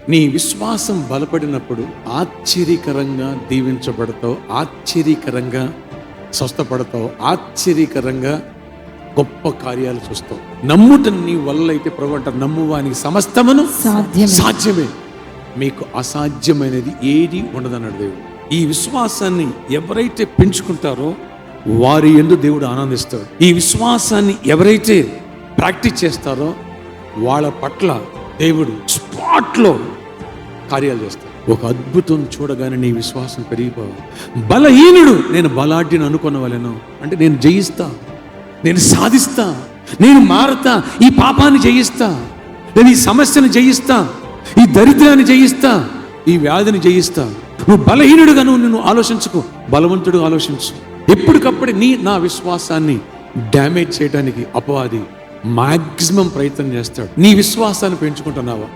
నీ విశ్వాసం బలపడినప్పుడు ఆశ్చర్యకరంగా దీవించబడతావు, ఆశ్చర్యకరంగా స్వస్థపడతావు, ఆశ్చర్యకరంగా గొప్ప కార్యాలు చూస్తావు. నమ్ముట నీ వల్ల అయితే ప్రభు అంటారు, నమ్మువానికి సమస్తమును సాధ్యమే, మీకు అసాధ్యమైనది ఏది ఉండదన్నాడు దేవుడు. ఈ విశ్వాసాన్ని ఎవరైతే పెంచుకుంటారో వారి యందు దేవుడు ఆనందిస్తాడు. ఈ విశ్వాసాన్ని ఎవరైతే ప్రాక్టీస్ చేస్తారో వాళ్ళ పట్ల దేవుడు స్పాట్లో కార్యాలు చేస్తాడు. ఒక అద్భుతం చూడగానే నీ విశ్వాసం పెరిగిపోవాలి. బలహీనుడు నేను బలాఢ్యను అనుకున్న వాళ్ళను అంటే నేను జయిస్తా, నేను సాధిస్తా, నేను మారుతా, ఈ పాపాన్ని జయిస్తా, నేను ఈ సమస్యను జయిస్తా, ఈ దరిద్రాన్ని జయిస్తా, ఈ వ్యాధిని జయిస్తా. నువ్వు బలహీనుడుగా నువ్వు ఆలోచించుకో, బలవంతుడు ఆలోచించు. ఎప్పటికప్పుడు నా విశ్వాసాన్ని డ్యామేజ్ చేయడానికి అపవాది మాక్సిమం ప్రయత్నం చేస్తాడు. నీ విశ్వాసాన్ని పెంచుకుంటున్నావా?